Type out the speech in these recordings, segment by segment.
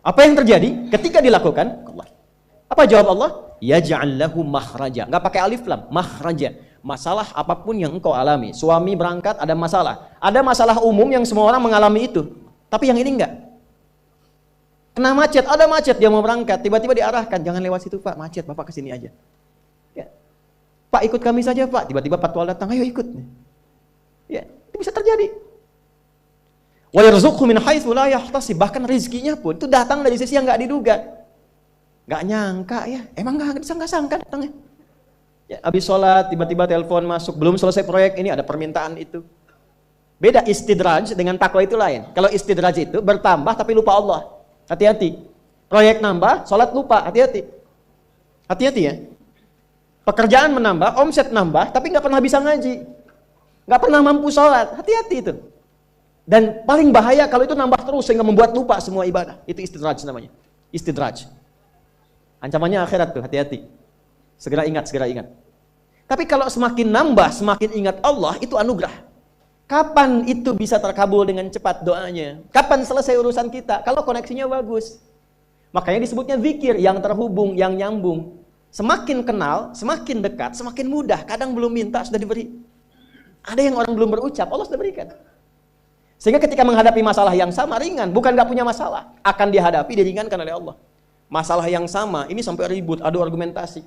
Apa yang terjadi ketika dilakukan? Apa jawab Allah? Yaj'al lahu makhraja. Enggak pakai alif lam, makhraja. Masalah apapun yang engkau alami. Suami berangkat ada masalah. Ada masalah umum yang semua orang mengalami itu. Tapi yang ini enggak. Kena macet, ada macet dia mau berangkat, tiba-tiba diarahkan, jangan lewat situ Pak, macet, Bapak kesini aja. Ya. Pak ikut kami saja Pak, tiba-tiba patwal datang, ayo ikut. Ya, itu bisa terjadi. Wa yarzuqhu min haitsu la yahtasib, bahkan rezekinya pun itu datang dari sisi yang enggak diduga. Enggak nyangka ya, emang enggak sangka datangnya. Ya, habis sholat tiba-tiba telepon masuk, belum selesai proyek ini ada permintaan itu. Beda istidraj dengan takwa itu lain. Kalau istidraj itu bertambah tapi lupa Allah. Hati-hati. Proyek nambah, sholat lupa. Hati-hati. Hati-hati ya. Pekerjaan menambah, omset nambah, tapi nggak pernah bisa ngaji. Nggak pernah mampu sholat. Hati-hati itu. Dan paling bahaya kalau itu nambah terus sehingga membuat lupa semua ibadah. Itu istidraj namanya. Istidraj. Ancamannya akhirat tuh, hati-hati. Segera ingat, segera ingat. Tapi kalau semakin nambah, semakin ingat Allah, itu anugerah. Kapan itu bisa terkabul dengan cepat doanya? Kapan selesai urusan kita? Kalau koneksinya bagus. Makanya disebutnya zikir yang terhubung, yang nyambung. Semakin kenal, semakin dekat, semakin mudah. Kadang belum minta, sudah diberi. Ada yang orang belum berucap, Allah sudah berikan. Sehingga ketika menghadapi masalah yang sama, ringan. Bukan gak punya masalah. Akan dihadapi, diringankan oleh Allah. Masalah yang sama, ini sampai ribut, adu argumentasi.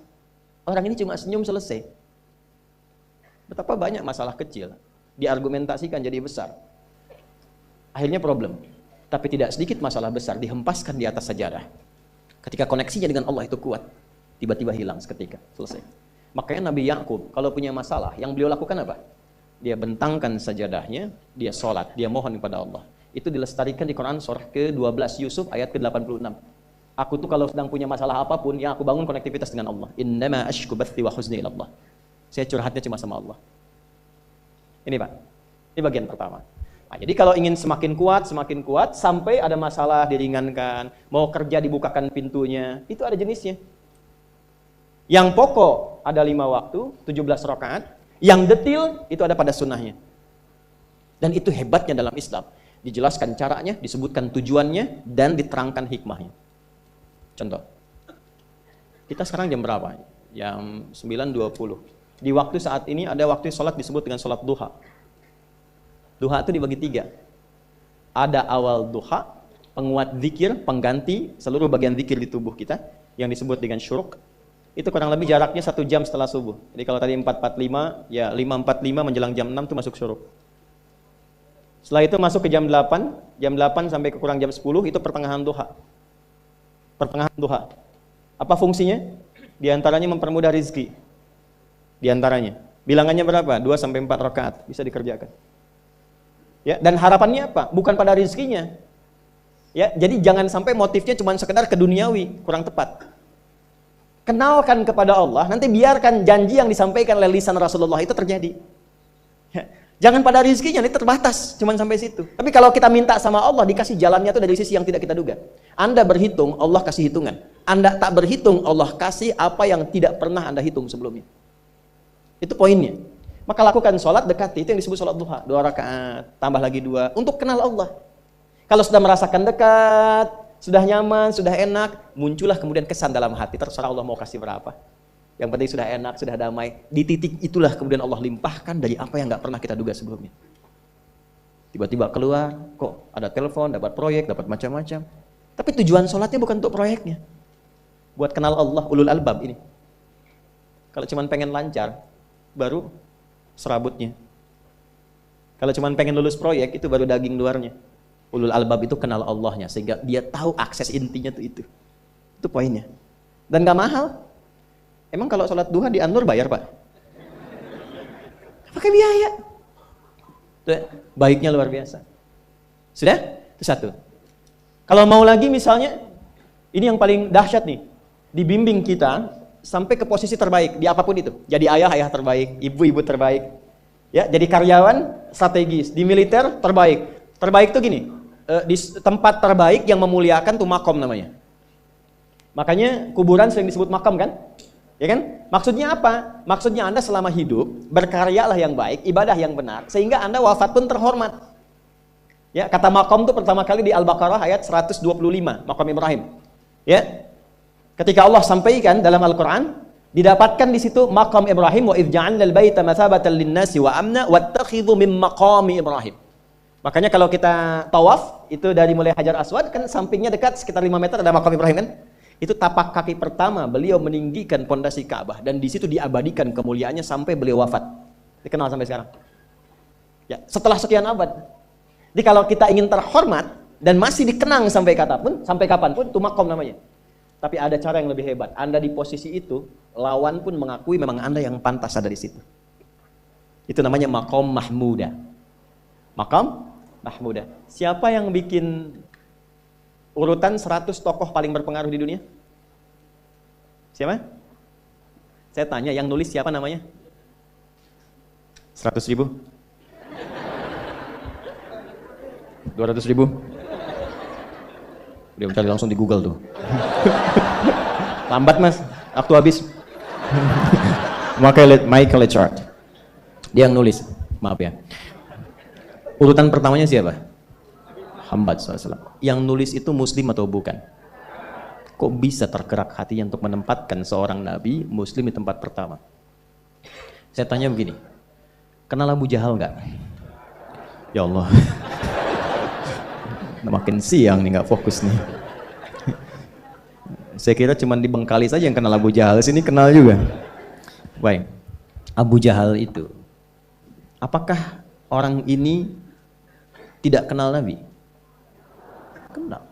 Orang ini cuma senyum selesai. Betapa banyak masalah kecil diargumentasikan jadi besar. Akhirnya problem. Tapi tidak sedikit masalah besar dihempaskan di atas sajadah. Ketika koneksinya dengan Allah itu kuat, tiba-tiba hilang seketika, selesai. Makanya Nabi Yakub kalau punya masalah, yang beliau lakukan apa? Dia bentangkan sajadahnya, dia sholat, dia mohon kepada Allah. Itu dilestarikan di Quran surah ke-12 Yusuf ayat ke-86. Aku tuh kalau sedang punya masalah apapun, yang aku bangun konektivitas dengan Allah. Innama ashku bathi wa huzni ila Allah. Saya curhatnya cuma sama Allah. Ini Pak, ini bagian pertama. Nah, jadi kalau ingin semakin kuat, sampai ada masalah diringankan, mau kerja dibukakan pintunya, itu ada jenisnya. Yang pokok ada 5 waktu, 17 rakaat, yang detil itu ada pada sunnahnya. Dan itu hebatnya dalam Islam. Dijelaskan caranya, disebutkan tujuannya, dan diterangkan hikmahnya. Contoh, kita sekarang jam berapa? Jam 9.20. Di waktu saat ini ada waktu sholat disebut dengan sholat duha. Duha itu dibagi 3. Ada awal duha, penguat zikir, pengganti seluruh bagian zikir di tubuh kita, yang disebut dengan syuruk. Itu kurang lebih jaraknya 1 jam setelah subuh. Jadi kalau tadi 4.45, ya 5.45 menjelang jam 6 itu masuk syuruk. Setelah itu masuk ke jam 8 sampai ke kurang jam 10 itu pertengahan duha. Pertengahan duha. Apa fungsinya? Di antaranya mempermudah rizki. Di antaranya. Bilangannya berapa? 2 sampai 4 rakaat bisa dikerjakan. Ya, dan harapannya apa? Bukan pada rizkinya. Ya, jadi jangan sampai motifnya cuma sekedar ke duniawi, kurang tepat. Kenalkan kepada Allah, nanti biarkan janji yang disampaikan oleh lisan Rasulullah itu terjadi. Ya, jangan pada rizkinya, ini terbatas, cuma sampai situ. Tapi kalau kita minta sama Allah, dikasih jalannya itu dari sisi yang tidak kita duga. Anda berhitung, Allah kasih hitungan. Anda tak berhitung, Allah kasih apa yang tidak pernah Anda hitung sebelumnya. Itu poinnya. Maka lakukan sholat dekati, itu yang disebut sholat duha. 2 rakaat, tambah lagi 2, untuk kenal Allah. Kalau sudah merasakan dekat, sudah nyaman, sudah enak, muncullah kemudian kesan dalam hati, terserah Allah mau kasih berapa. Yang penting sudah enak, sudah damai. Di titik itulah kemudian Allah limpahkan dari apa yang gak pernah kita duga sebelumnya. Tiba-tiba keluar, kok ada telepon, dapat proyek, dapat macam-macam. Tapi tujuan sholatnya bukan untuk proyeknya. Buat kenal Allah, ulul albab ini. Kalau cuma pengen lancar, baru serabutnya. Kalau cuma pengen lulus proyek, itu baru daging luarnya. Ulul albab itu kenal Allahnya, sehingga dia tahu akses intinya tuh itu. Itu poinnya. Dan gak mahal. Emang kalau sholat duha di An-Nur bayar Pak? Pakai biaya. Tuh, baiknya luar biasa. Sudah? Itu satu. Kalau mau lagi misalnya, ini yang paling dahsyat nih. Dibimbing kita sampai ke posisi terbaik di apapun itu. Jadi ayah terbaik, ibu terbaik. Ya, jadi karyawan strategis, di militer terbaik. Terbaik tuh gini, di tempat terbaik yang memuliakan tuh makom namanya. Makanya kuburan sering disebut makam kan? Ya kan? Maksudnya apa? Maksudnya Anda selama hidup berkaryalah yang baik, ibadah yang benar, sehingga Anda wafat pun terhormat. Ya, kata makom itu pertama kali di Al-Baqarah ayat 125, makom Ibrahim. Ya. Ketika Allah sampaikan dalam Al-Qur'an, didapatkan di situ makom Ibrahim, wa idh ja'alna al-baita mathabatan lin-nasi wa amna wattakhidhu min maqami Ibrahim. Makanya kalau kita tawaf itu dari mulai Hajar Aswad kan sampingnya dekat sekitar 5 meter ada makom Ibrahim kan? Itu tapak kaki pertama beliau meninggikan pondasi Ka'bah dan di situ diabadikan kemuliaannya sampai beliau wafat. Dikenal sampai sekarang. Ya, setelah sekian abad. Jadi kalau kita ingin terhormat dan masih dikenang sampai kapanpun, itu makom namanya. Tapi ada cara yang lebih hebat. Anda di posisi itu, lawan pun mengakui memang Anda yang pantas ada di situ. Itu namanya makom mahmuda. Makom mahmuda. Siapa yang bikin urutan 100 tokoh paling berpengaruh di dunia? Siapa? Saya tanya, yang nulis siapa namanya? 100.000? 200.000? Dia mencari langsung di Google tuh. Lambat mas, waktu habis. Michael Chart. Dia yang nulis, maaf ya. Urutan pertamanya siapa? Muhammad SAW. Yang nulis itu muslim atau bukan? Kok bisa tergerak hatinya untuk menempatkan seorang nabi muslim di tempat pertama? Saya tanya begini, kenal Abu Jahal nggak? Ya Allah. Makin siang nih, nggak fokus nih. Saya kira cuma di Bengkali saja yang kenal Abu Jahal, sini kenal juga. Baik, Abu Jahal itu, apakah orang ini tidak kenal Nabi? Kenal.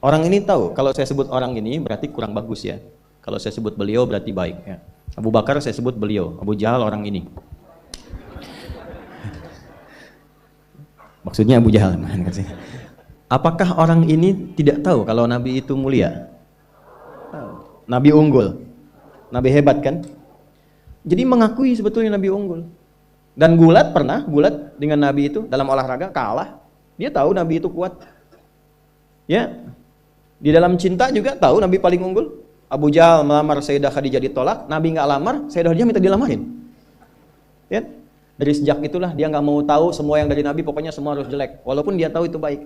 Orang ini tahu, kalau saya sebut orang ini berarti kurang bagus ya. Kalau saya sebut beliau berarti baik ya. Abu Bakar saya sebut beliau, Abu Jahal orang ini. Maksudnya Abu Jahal. Apakah orang ini tidak tahu kalau Nabi itu mulia? Nabi unggul, Nabi hebat kan? Jadi mengakui sebetulnya Nabi unggul. Dan gulat dengan Nabi itu dalam olahraga kalah. Dia tahu Nabi itu kuat. Ya, di dalam cinta juga tahu Nabi paling unggul. Abu Jahal melamar Sayyidah Khadijah ditolak, Nabi nggak lamar, Sayyidah Khadijah minta dilamarin. Ya, dari sejak itulah dia nggak mau tahu semua yang dari Nabi, pokoknya semua harus jelek. Walaupun dia tahu itu baik.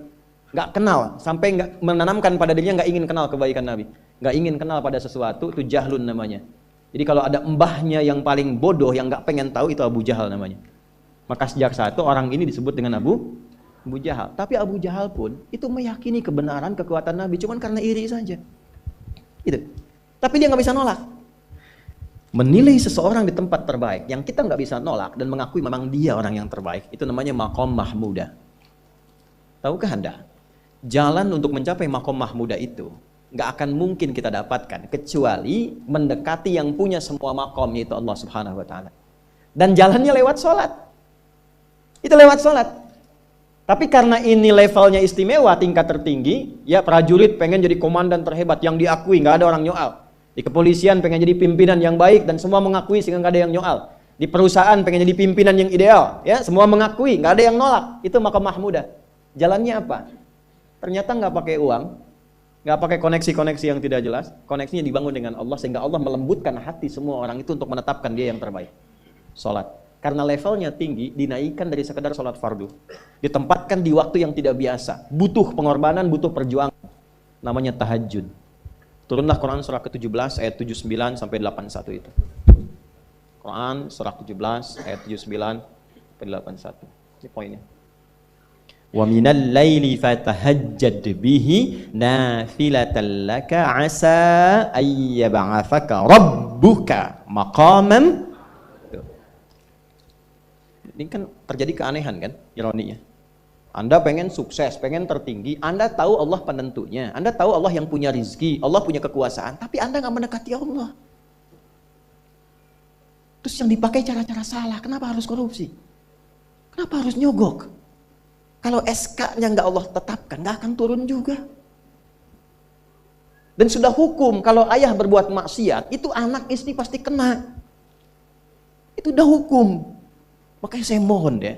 Nggak kenal, sampai nggak menanamkan pada dirinya nggak ingin kenal kebaikan Nabi, nggak ingin kenal pada sesuatu, itu jahlun namanya. Jadi kalau ada mbahnya yang paling bodoh yang nggak pengen tahu, itu Abu Jahal namanya. Maka sejak saat itu orang ini disebut dengan Abu Jahal. Tapi Abu Jahal pun itu meyakini kebenaran kekuatan Nabi, cuman karena iri saja. Itu. Tapi dia nggak bisa nolak. Menilai seseorang di tempat terbaik yang kita nggak bisa nolak dan mengakui memang dia orang yang terbaik, itu namanya makom mahmuda. Tahukah Anda? Jalan untuk mencapai makom mahmuda itu nggak akan mungkin kita dapatkan kecuali mendekati yang punya semua makom, yaitu Allah Subhanahu wa Ta'ala. Dan jalannya lewat sholat. Itu lewat sholat. Tapi karena ini levelnya istimewa, tingkat tertinggi, ya prajurit pengen jadi komandan terhebat yang diakui, nggak ada orang nyoal. Di kepolisian pengen jadi pimpinan yang baik dan semua mengakui sehingga nggak ada yang nyoal. Di perusahaan pengen jadi pimpinan yang ideal, ya semua mengakui, nggak ada yang nolak. Itu makom mahmuda. Jalannya apa? Ternyata nggak pakai uang, nggak pakai koneksi-koneksi yang tidak jelas. Koneksinya dibangun dengan Allah sehingga Allah melembutkan hati semua orang itu untuk menetapkan dia yang terbaik. Sholat. Karena levelnya tinggi, dinaikkan dari sekedar sholat fardu. Ditempatkan di waktu yang tidak biasa. Butuh pengorbanan, butuh perjuangan. Namanya tahajud. Turunlah Quran surah ke-17 ayat 79 sampai 81 itu. Quran surah 17 ayat 79 sampai 81. Ini poinnya. Wa minal laili fatahajjad bihi nafilatan laka asa ayyab'athaka rabbuka maqaman. Ini kan terjadi keanehan kan, ironinya. Anda pengen sukses, pengen tertinggi, Anda tahu Allah penentunya, Anda tahu Allah yang punya rizki, Allah punya kekuasaan, tapi Anda nggak mendekati Allah. Terus yang dipakai cara-cara salah, kenapa harus korupsi? Kenapa harus nyogok? Kalau SK-nya nggak Allah tetapkan, nggak akan turun juga. Dan sudah hukum, kalau ayah berbuat maksiat, itu anak istri pasti kena. Itu udah hukum. Makanya saya mohon deh,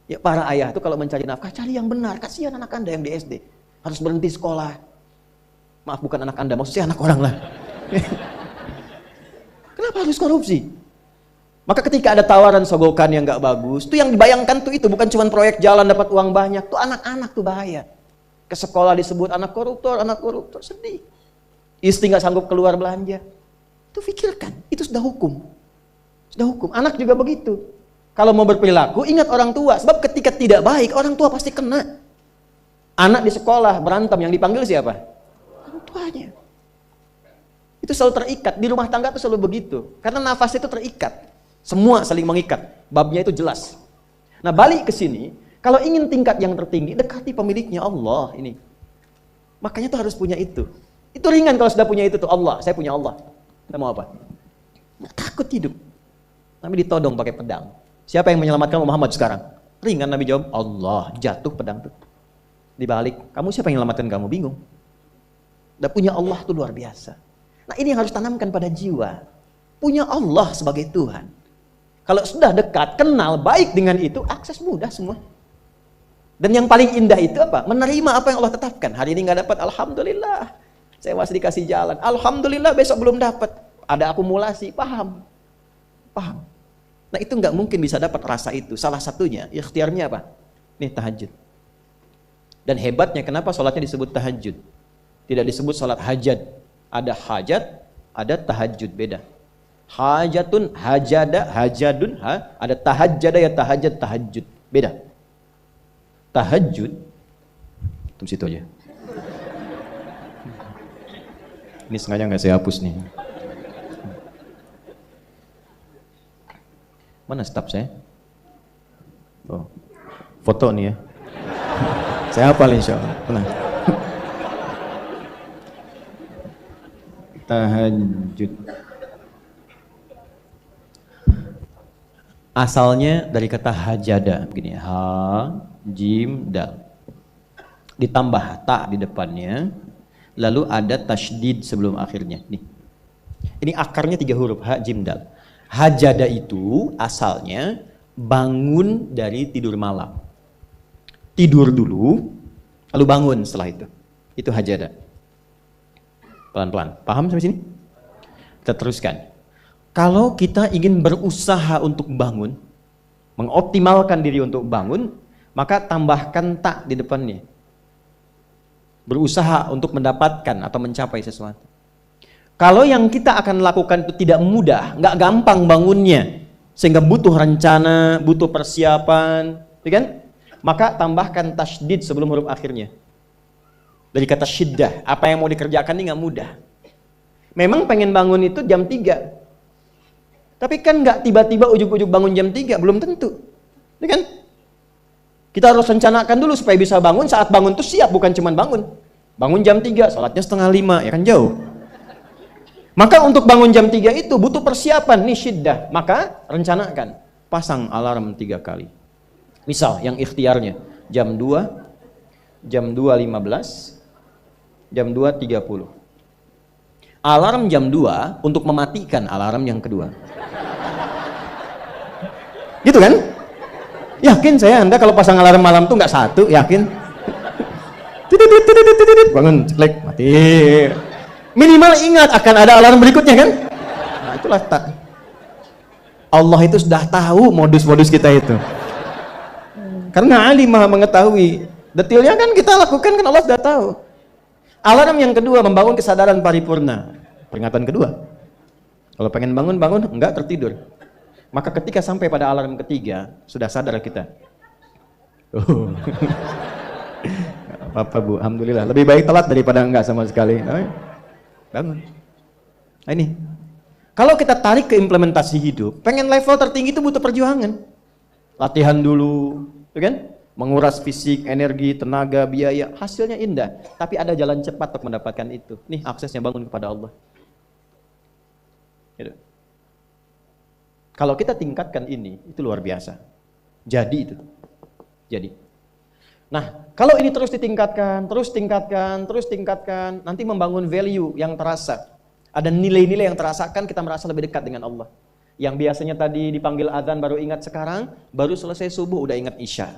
ya para ayah itu kalau mencari nafkah, cari yang benar. Kasihan anak Anda yang di SD, harus berhenti sekolah. Maaf, bukan anak Anda, maksudnya anak orang lah. Kenapa harus korupsi? Maka ketika ada tawaran sogokan yang nggak bagus, tuh yang dibayangkan tuh itu bukan cuma proyek jalan dapat uang banyak, tuh anak-anak tuh bahaya. Ke sekolah disebut anak koruptor, sedih. Istri nggak sanggup keluar belanja. Tuh pikirkan, itu sudah hukum. Sudah hukum. Anak juga begitu. Kalau mau berperilaku, ingat orang tua. Sebab ketika tidak baik, orang tua pasti kena. Anak di sekolah berantem, yang dipanggil siapa? Orang tuanya. Itu selalu terikat. Di rumah tangga itu selalu begitu. Karena nafas itu terikat. Semua saling mengikat. Babnya itu jelas. Nah, balik ke sini, kalau ingin tingkat yang tertinggi, dekati pemiliknya Allah ini. Makanya tuh harus punya itu. Itu ringan kalau sudah punya itu tuh. Allah, saya punya Allah. Kita mau apa? Nggak takut hidup. Tapi ditodong pakai pedang. Siapa yang menyelamatkan Muhammad sekarang? Ringan Nabi jawab, Allah. Jatuh pedang tuh. Dibalik, kamu siapa yang menyelamatkan kamu? Bingung. Udah punya Allah tuh luar biasa. Nah, ini yang harus tanamkan pada jiwa. Punya Allah sebagai Tuhan. Kalau sudah dekat, kenal, baik dengan itu, akses mudah semua. Dan yang paling indah itu apa? Menerima apa yang Allah tetapkan. Hari ini nggak dapat, alhamdulillah. Saya masih dikasih jalan. Alhamdulillah, besok belum dapat. Ada akumulasi, paham. Paham. Nah, itu nggak mungkin bisa dapat rasa itu. Salah satunya, ikhtiarnya apa? Nih, tahajud. Dan hebatnya, kenapa sholatnya disebut tahajud? Tidak disebut sholat hajat. Ada hajat, ada tahajud, beda. Hajatun, hajada, hajadun, ada tahajjada ya tahajjud, tahajud. Beda. Tahajud, tunggu situ aja. Ini sengaja nggak saya hapus nih. Mana staf saya? Oh, foto nih ya. Saya hafal insya Allah. Tenang. Tahajud. Asalnya dari kata hajada, begini, ha, jim, dal. Ditambah ta di depannya, lalu ada tasydid sebelum akhirnya. Nih. Ini akarnya 3 huruf, ha, jim, dal. Hajada itu asalnya bangun dari tidur malam. Tidur dulu, lalu bangun setelah itu. Itu hajada. Pelan-pelan. Paham sampai sini? Kita teruskan. Kalau kita ingin berusaha untuk bangun, mengoptimalkan diri untuk bangun, maka tambahkan tak di depannya. Berusaha untuk mendapatkan atau mencapai sesuatu. Kalau yang kita akan lakukan itu tidak mudah, nggak gampang bangunnya, sehingga butuh rencana, butuh persiapan, ya kan? Maka tambahkan tasydid sebelum huruf akhirnya. Dari kata syiddah, apa yang mau dikerjakan ini nggak mudah. Memang pengen bangun itu jam 3. Tapi kan nggak tiba-tiba ujuk-ujuk bangun jam 3, belum tentu. Ya kan? Kita harus rencanakan dulu supaya bisa bangun, saat bangun tuh siap, bukan cuma bangun. Bangun jam 3, sholatnya 4:30, ya kan jauh. Maka untuk bangun jam 3 itu butuh persiapan, nih syiddah. Maka rencanakan, pasang alarm 3 kali. Misal yang ikhtiarnya jam 2, jam 2.15, jam 2.30. Alarm jam 2 untuk mematikan alarm yang kedua. Gitu kan? Yakin saya Anda kalau pasang alarm malam tuh nggak satu, yakin? Bangun, ceklek, mati. Minimal ingat akan ada alarm berikutnya kan? Nah, itulah tak. Allah itu sudah tahu modus-modus kita itu. Karena alim maha mengetahui. Detailnya kan kita lakukan kan Allah sudah tahu. Alarm yang kedua membangun kesadaran paripurna. Peringatan kedua. Kalau pengen bangun, enggak tertidur. Maka ketika sampai pada alarm ketiga, sudah sadar kita. Oh. Apa-apa Bu, alhamdulillah. Lebih baik telat daripada enggak sama sekali. Bangun. Nah ini. Kalau kita tarik ke implementasi hidup, pengen level tertinggi itu butuh perjuangan. Latihan dulu, kan? Menguras fisik, energi, tenaga, biaya, hasilnya indah. Tapi ada jalan cepat untuk mendapatkan itu. Nih aksesnya bangun kepada Allah. Gitu. Kalau kita tingkatkan ini, itu luar biasa. Jadi itu. Jadi. Nah, kalau ini terus ditingkatkan, terus tingkatkan, nanti membangun value yang terasa. Ada nilai-nilai yang terasakan, kita merasa lebih dekat dengan Allah. Yang biasanya tadi dipanggil azan baru ingat sekarang, baru selesai subuh udah ingat isya.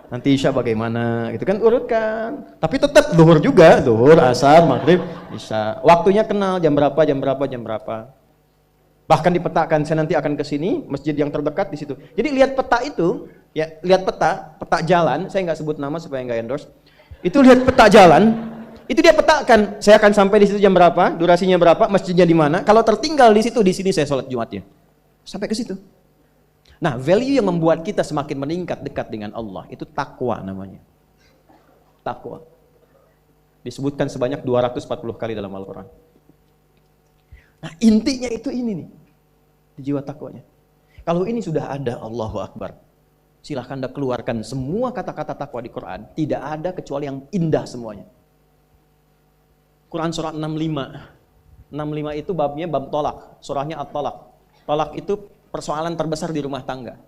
Nanti isya bagaimana, gitu kan, urutkan. Tapi tetap zuhur juga, zuhur, asar, maghrib, isya. Waktunya kenal, jam berapa. Bahkan dipetakan, saya nanti akan ke sini, masjid yang terdekat di situ. Jadi lihat peta itu, ya, lihat peta jalan, saya nggak sebut nama supaya nggak endorse. Itu lihat peta jalan, itu dia petakan, saya akan sampai di situ jam berapa, durasinya berapa, masjidnya di mana. Kalau tertinggal di situ, di sini saya sholat Jumatnya. Sampai ke situ. Nah, value yang membuat kita semakin meningkat dekat dengan Allah, itu takwa namanya. Takwa. Disebutkan sebanyak 240 kali dalam Al-Quran. Nah, intinya itu ini nih, di jiwa takwanya. Kalau ini sudah ada, Allahu Akbar, silahkan Anda keluarkan semua kata-kata takwa di Quran. Tidak ada kecuali yang indah semuanya. Quran surah 65. 65 itu babnya bab tolak, surahnya at-tolak. Tolak itu persoalan terbesar di rumah tangga.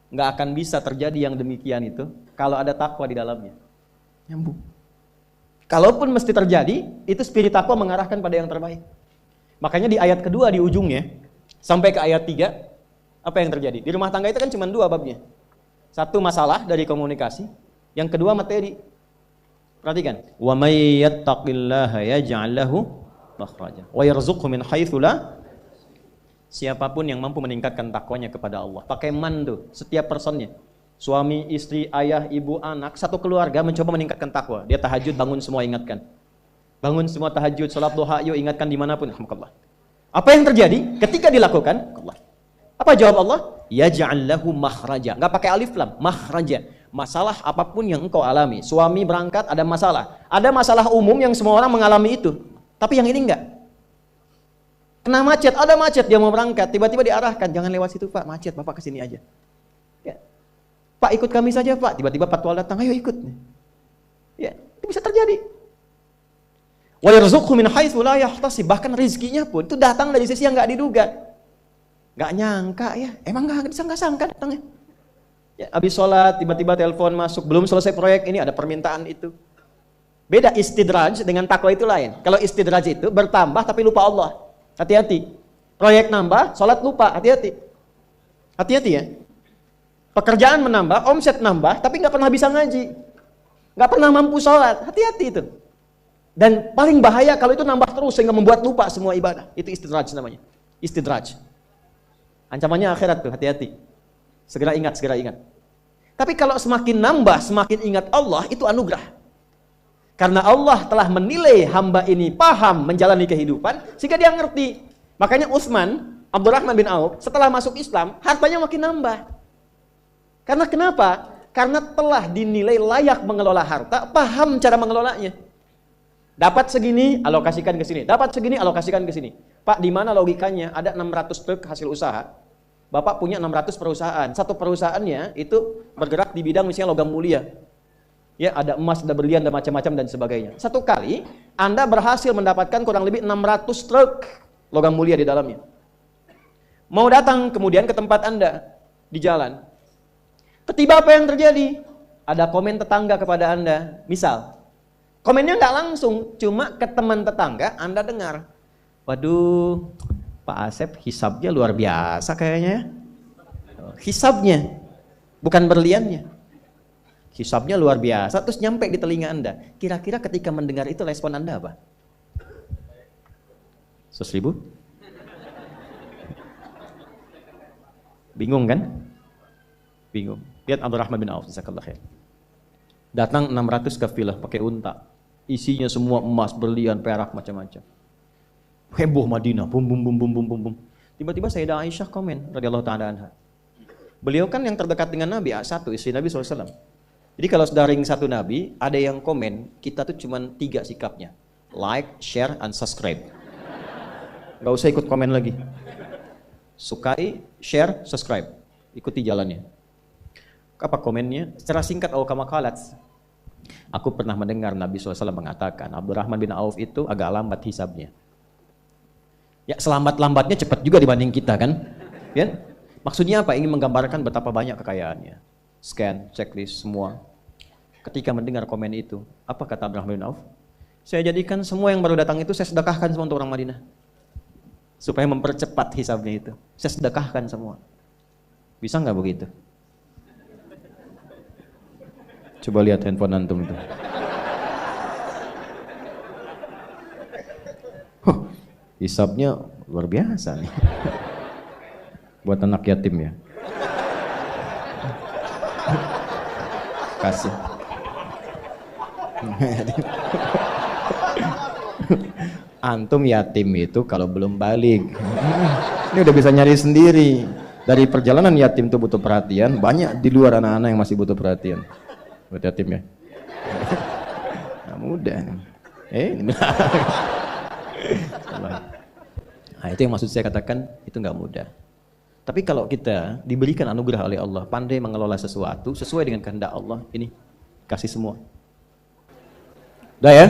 Nggak akan bisa terjadi yang demikian itu kalau ada takwa di dalamnya. Nyambung. Kalaupun mesti terjadi, itu spirit takwa mengarahkan pada yang terbaik. Makanya di ayat kedua di ujungnya, sampai ke ayat 3, apa yang terjadi? Di rumah tangga itu kan cuma 2 babnya. Satu masalah dari komunikasi, yang kedua materi. Perhatikan. Wa may yattaqillaha yaj'al lahu makhraja wa yarzuqhu min haitsu la. Siapapun yang mampu meningkatkan takwanya kepada Allah. Pakai man tuh, setiap personnya. Suami, istri, ayah, ibu, anak, satu keluarga mencoba meningkatkan takwa. Dia tahajud, bangun semua ingatkan. Bangun semua tahajud, salat duha, yuk ingatkan dimanapun. Alhamdulillah. Apa yang terjadi ketika dilakukan? Allah. Apa jawab Allah? Yaj'al lahu makhraja. Enggak pakai alif lam, makhraja. Masalah apapun yang engkau alami. Suami berangkat ada masalah. Ada masalah umum yang semua orang mengalami itu. Tapi yang ini enggak. Kena macet, ada macet dia mau berangkat, tiba-tiba diarahkan, jangan lewat situ Pak, macet, Bapak ke sini aja. Ya. Pak ikut kami saja Pak, tiba-tiba patwal datang, ayo ikut. Ya, itu bisa terjadi. Wa yarzuqhu min haitsu la yahtasib, bahkan rezekinya pun itu datang dari sisi yang enggak diduga. Enggak nyangka ya, emang enggak disangka-sangka datangnya. Ya, habis sholat tiba-tiba telepon masuk, belum selesai proyek ini ada permintaan itu. Beda istidraj dengan takwa itu lain. Kalau istidraj itu bertambah tapi lupa Allah. Hati-hati. Proyek nambah, sholat lupa, hati-hati. Hati-hati ya. Pekerjaan menambah, omset nambah, tapi nggak pernah bisa ngaji. Nggak pernah mampu sholat, hati-hati itu. Dan paling bahaya kalau itu nambah terus sehingga membuat lupa semua ibadah. Itu istidraj namanya. Istidraj. Ancamannya akhirat tuh, hati-hati. Segera ingat, segera ingat. Tapi kalau semakin nambah, semakin ingat Allah, itu anugerah. Karena Allah telah menilai hamba ini paham menjalani kehidupan, sehingga dia ngerti. Makanya Utsman, Abdurrahman bin Auf, setelah masuk Islam, hartanya makin nambah. Karena kenapa? Karena telah dinilai layak mengelola harta, paham cara mengelolanya. Dapat segini, alokasikan ke sini. Dapat segini, alokasikan ke sini. Pak, di mana logikanya? Ada 600 truk hasil usaha. Bapak punya 600 perusahaan. Satu perusahaannya itu bergerak di bidang misalnya logam mulia. Ya, ada emas, ada berlian, ada macam-macam dan sebagainya. Satu kali Anda berhasil mendapatkan kurang lebih 600 truk logam mulia di dalamnya. Mau datang kemudian ke tempat Anda di jalan. Tiba-tiba apa yang terjadi? Ada komen tetangga kepada Anda. Misal, komennya nggak langsung, cuma ke teman tetangga Anda dengar. Waduh, Pak Asep hisabnya luar biasa kayaknya. Hisabnya, bukan berliannya. Hisabnya luar biasa, terus nyampe di telinga Anda. Kira-kira ketika mendengar itu respon Anda apa? 100.000? Bingung kan? Bingung. Lihat Abdurrahman bin Auf, jazakallahu khair. Datang 600 kafilah pakai unta. Isinya semua emas, berlian, perak, macam-macam. Heboh Madinah, bum bum bum bum bum bum bum. Tiba-tiba Sayyidah Aisyah komen radhiyallahu ta'ala anha. Beliau kan yang terdekat dengan Nabi, satu istri Nabi SAW. Jadi kalau sudah ring satu Nabi, ada yang komen, kita tuh cuma 3 sikapnya. Like, share, and subscribe. Gak usah ikut komen lagi. Sukai, share, subscribe. Ikuti jalannya. Apa komennya? Secara singkat, kama qalat. Aku pernah mendengar Nabi SAW mengatakan, Abdurrahman bin Auf itu agak lambat hisabnya. Ya, selambat-lambatnya cepat juga dibanding kita kan? Ya? Maksudnya apa? Ingin menggambarkan betapa banyak kekayaannya. Scan, checklist, semua. Ketika mendengar komen itu, apa kata Abdurrahman bin Auf? Saya jadikan semua yang baru datang itu saya sedekahkan semua untuk orang Madinah. Supaya mempercepat hisabnya itu. Saya sedekahkan semua. Bisa nggak begitu? Coba lihat handphone antum itu. Hisabnya luar biasa nih. buat anak yatim ya. Kasih. Antum yatim itu kalau belum balik. Ini udah bisa nyari sendiri. Dari perjalanan yatim itu butuh perhatian, banyak di luar anak-anak yang masih butuh perhatian. Buat yatim ya. Nah, mudah. Nah, itu yang maksud saya katakan itu nggak mudah. Tapi kalau kita diberikan anugerah oleh Allah, pandai mengelola sesuatu sesuai dengan kehendak Allah, ini kasih semua. Udah ya?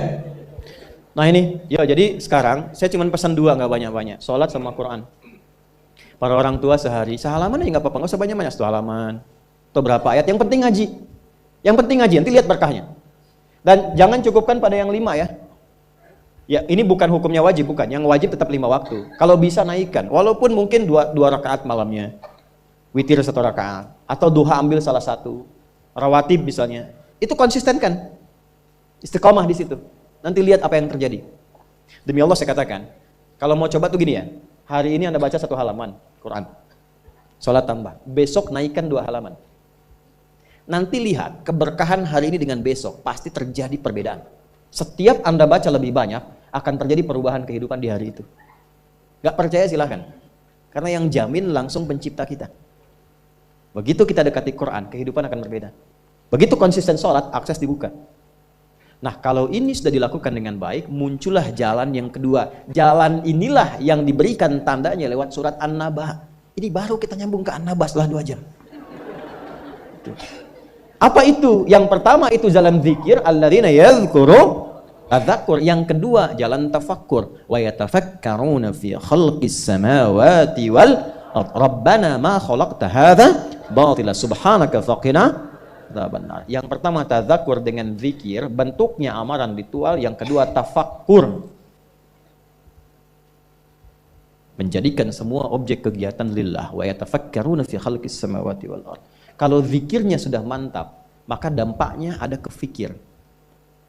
Nah ini, ya jadi sekarang saya cuma pesan 2, nggak banyak-banyak. Sholat sama Quran. Para orang tua sehari, sehalaman aja nggak apa-apa, nggak usah banyak-banyak, 1 halaman. Atau berapa ayat, yang penting ngaji. Yang penting ngaji, nanti lihat berkahnya. Dan jangan cukupkan pada yang 5 ya. Ya ini bukan hukumnya wajib, bukan. Yang wajib tetap 5 waktu. Kalau bisa naikkan, walaupun mungkin 2 rakaat malamnya. Witir 1 rakaat. Atau duha ambil salah satu. Rawatib misalnya. Itu konsistenkan. Istiqomah di situ. Nanti lihat apa yang terjadi. Demi Allah saya katakan, kalau mau coba tuh gini ya. Hari ini Anda baca 1 halaman Quran. Sholat tambah. Besok naikkan 2 halaman. Nanti lihat keberkahan hari ini dengan besok. Pasti terjadi perbedaan. Setiap Anda baca lebih banyak, akan terjadi perubahan kehidupan di hari itu. Gak percaya silahkan. Karena yang jamin langsung pencipta kita. Begitu kita dekati Quran, kehidupan akan berbeda. Begitu konsisten sholat, akses dibuka. Nah kalau ini sudah dilakukan dengan baik, muncullah jalan yang kedua. Jalan inilah yang diberikan tandanya lewat surat An-Naba. Ini baru kita nyambung ke An-Naba setelah 2 jam. Apa itu? Yang pertama itu jalan zikir, alladzina yadhkuru tadzakur. Yang kedua jalan tafakkur. Wa yatafakkaruna fi khalqis samawati wal ardh. Rabbana ma khalaqta hadza batila subhanaka faqina adzabannar. Yang pertama tadzakur dengan zikir, bentuknya amaran ritual. Yang kedua tafakkur, menjadikan semua objek kegiatan lillah. Wa yatafakkaruna fi khalqis samawati wal ardh. Kalau zikirnya sudah mantap, maka dampaknya ada ke fikir.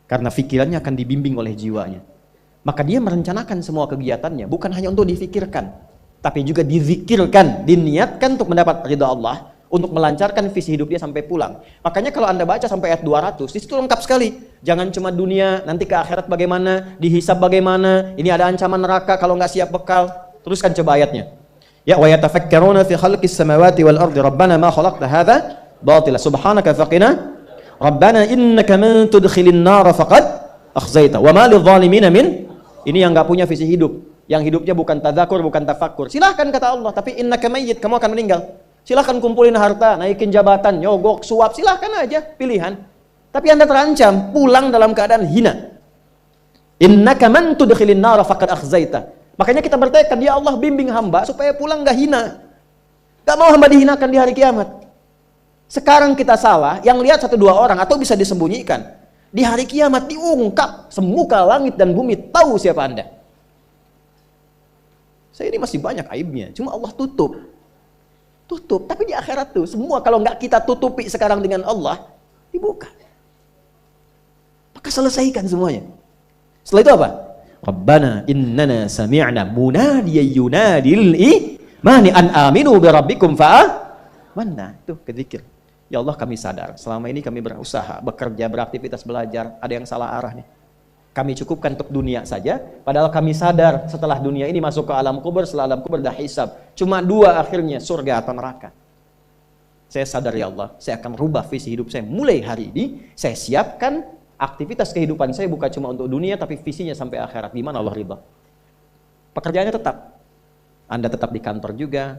Karena fikirannya akan dibimbing oleh jiwanya. Maka dia merencanakan semua kegiatannya, bukan hanya untuk difikirkan, tapi juga dizikirkan, diniatkan untuk mendapat ridha Allah, untuk melancarkan visi hidup dia sampai pulang. Makanya kalau Anda baca sampai ayat 200, di situ lengkap sekali. Jangan cuma dunia, nanti ke akhirat bagaimana, dihisab bagaimana, ini ada ancaman neraka kalau nggak siap bekal. Teruskan coba ayatnya. Ya wa yatafakkaruna fi khalqis samawati wal ardi rabbana ma khalaqta hadza batila subhanaka faqina rabbana innaka man tudkhilin nar faqad akhzaita wa ma lidh dhalimin min. Ini yang enggak punya visi hidup, yang hidupnya bukan tadzakur, bukan tafakkur. Silahkan kata Allah, tapi innaka mayyit, kamu akan meninggal. Silahkan kumpulin harta, naikin jabatan, nyogok, suap, silahkan aja pilihan. Tapi Anda terancam pulang dalam keadaan hina. Innaka man tudkhilin nar faqad akhzaita. Makanya kita bertekad, ya Allah bimbing hamba supaya pulang gak hina. Gak mau hamba dihinakan di hari kiamat. Sekarang kita salah, yang lihat 1-2 orang atau bisa disembunyikan. Di hari kiamat diungkap, semuka langit dan bumi tahu siapa Anda. Saya ini masih banyak aibnya, cuma Allah tutup. Tutup, tapi di akhirat tuh semua kalau nggak kita tutupi sekarang dengan Allah, dibuka. Maka selesaikan semuanya. Setelah itu apa? Rabbana innana sami'na munadiyan yunadil imani an aminu bi rabbikum mana itu kezikir. Ya Allah kami sadar selama ini kami berusaha, bekerja, beraktivitas, belajar, ada yang salah arah nih. Kami cukupkan untuk dunia saja, padahal kami sadar setelah dunia ini masuk ke alam kubur, setelah alam kubur dah hisab. Cuma 2 akhirnya, surga atau neraka. Saya sadar ya Allah, saya akan rubah visi hidup saya mulai hari ini. Saya siapkan aktivitas kehidupan saya bukan cuma untuk dunia, tapi visinya sampai akhirat. Di mana Allah ridha. Pekerjaannya tetap. Anda tetap di kantor juga,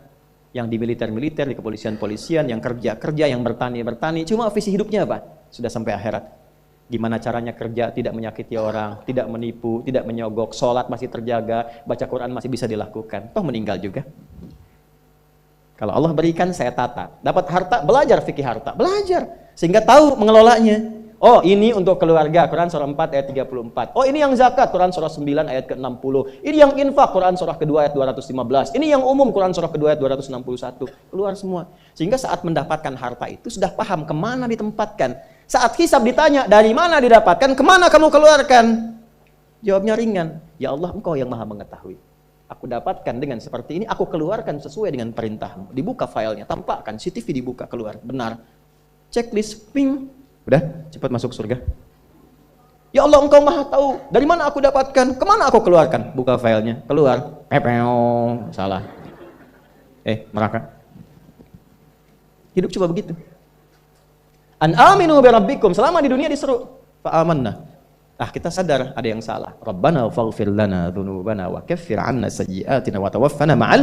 yang di militer-militer, di kepolisian-polisian, yang kerja-kerja, yang bertani-bertani. Cuma visi hidupnya apa? Sudah sampai akhirat. Gimana caranya kerja tidak menyakiti orang, tidak menipu, tidak menyogok, sholat masih terjaga, baca Quran masih bisa dilakukan. Toh meninggal juga. Kalau Allah berikan, saya tata. Dapat harta, belajar fikih harta. Belajar. Sehingga tahu mengelolanya. Oh ini untuk keluarga, Quran surah 4 ayat 34. Oh ini yang zakat, Quran surah 9 ayat ke-60. Ini yang infak, Quran surah kedua ayat 215. Ini yang umum, Quran surah kedua ayat 261. Keluar semua. Sehingga saat mendapatkan harta itu sudah paham kemana ditempatkan. Saat hisab ditanya, dari mana didapatkan, kemana kamu keluarkan? Jawabnya ringan. Ya Allah, Engkau yang maha mengetahui. aku dapatkan dengan seperti ini, aku keluarkan sesuai dengan perintahmu. Dibuka filenya, tampakkan, CCTV dibuka, keluar, benar. Checklist, ping, udah, cepat masuk surga. Ya Allah, engkau maha tahu, dari mana aku dapatkan, kemana aku keluarkan? Buka filenya, keluar, pepeng, salah. Neraka. Hidup coba begitu. An aminu bi rabbikum, selama di dunia diseru, fa amanna. Kita sadar ada yang salah. Rabbana faghfir lana dzunubana wa kaffir 'anna sayyi'atina wa tawaffana ma'al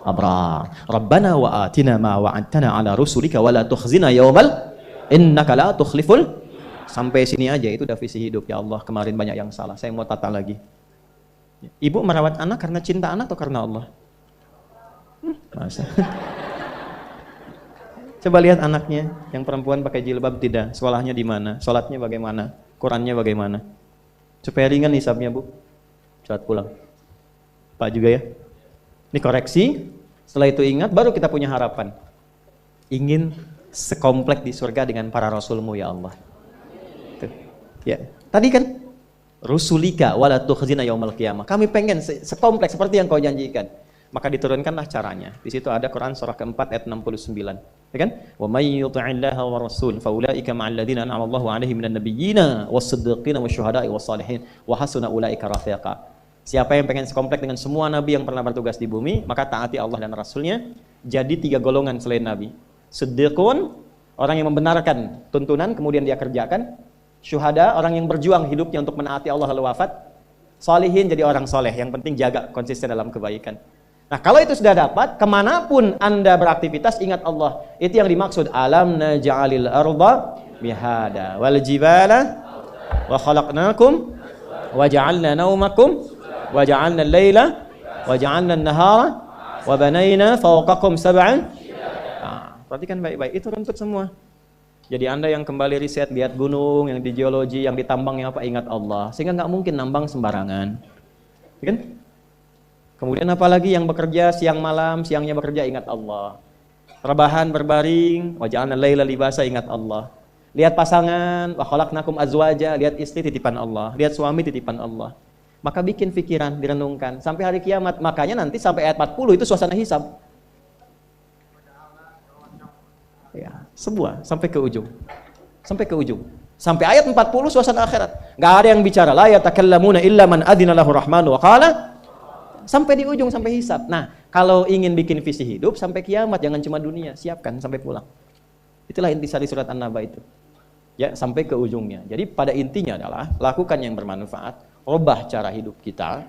abrar. Rabbana wa atina ma wa'adtana 'ala rusulika wa la tukhzina yaumal innaka la tukhliful. Sampai sini aja itu udah visi hidup. Ya Allah, kemarin banyak yang salah, saya mau tata lagi. Ibu merawat anak karena cinta anak atau karena Allah? Masa? Coba lihat anaknya, yang perempuan pakai jilbab tidak, sekolahnya di mana, sholatnya bagaimana, Qurannya bagaimana. Supaya ringan hisabnya, Bu. Cepat pulang. Pak juga ya. Ini koreksi, setelah itu ingat, baru kita punya harapan. Ingin sekomplek di surga dengan para rasulmu, ya Allah. Ya, tadi kan rusulika wala tukhzina yaumal qiyamah. Kami pengen sekompleks seperti yang kau janjikan. Maka diturunkanlah caranya. Di situ ada Quran surah keempat ayat 69. Ya kan? Wa may yuti'illaha wa rasul fa ulaika ma'al ladzina an'ama Allahu 'alaihim minan nabiyyina was-siddiqina wasyuhada'i was-shalihin wa hasuna ulaika rafiqa. Siapa yang pengen sekomplek dengan semua nabi yang pernah bertugas di bumi, maka taati Allah dan Rasulnya. Jadi 3 golongan selain nabi. Siddiqun, orang yang membenarkan tuntunan kemudian dia kerjakan. Syuhada, orang yang berjuang hidupnya untuk menaati Allah lalu wafat. Salihin, jadi orang soleh, yang penting jaga konsisten dalam kebaikan. Nah, kalau itu sudah dapat, kemanapun Anda beraktivitas, ingat Allah. Itu yang dimaksud, alam naj'alil arda mihada wal jibala wa khalaqnakum wa ja'alna naumakum wa ja'alna al-laila wa ja'alna an-nahara wa banayna fawqakum sab'an. Perhatikan baik-baik, itu runtut semua. Jadi Anda yang kembali riset, lihat gunung, yang di geologi, yang ditambang, yang apa, ingat Allah. Sehingga nggak mungkin nambang sembarangan. Ya kan? Kemudian apalagi yang bekerja siang malam, siangnya bekerja, ingat Allah. Rebahan, berbaring, wa ja'alna laila libasa, ingat Allah. Lihat pasangan, wa khalaqnakum azwaja, lihat istri titipan Allah, lihat suami titipan Allah. Maka bikin pikiran, direnungkan sampai hari kiamat. Makanya nanti sampai ayat 40 itu suasana hisab. Ya, semua sampai ke ujung. Sampai ke ujung. Sampai ayat 40 suasana akhirat. Enggak ada yang bicara, la yatakallamuna illa man adzina lahu rahmanu wa qala. Sampai di ujung, sampai hisab. Nah, kalau ingin bikin visi hidup sampai kiamat, jangan cuma dunia, siapkan sampai pulang. Itulah intisari surat An-Naba itu. Ya, sampai ke ujungnya. Jadi pada intinya adalah lakukan yang bermanfaat, rubah cara hidup kita.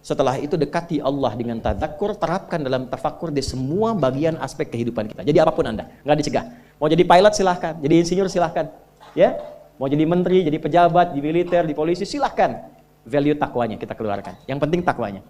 Setelah itu dekati Allah dengan tadzakkur, terapkan dalam tafakkur di semua bagian aspek kehidupan kita. Jadi apapun Anda, nggak dicegah. Mau jadi pilot silahkan, jadi insinyur silahkan, ya. Mau jadi menteri, jadi pejabat, di militer, di polisi silahkan. Value takwanya kita keluarkan. Yang penting takwanya.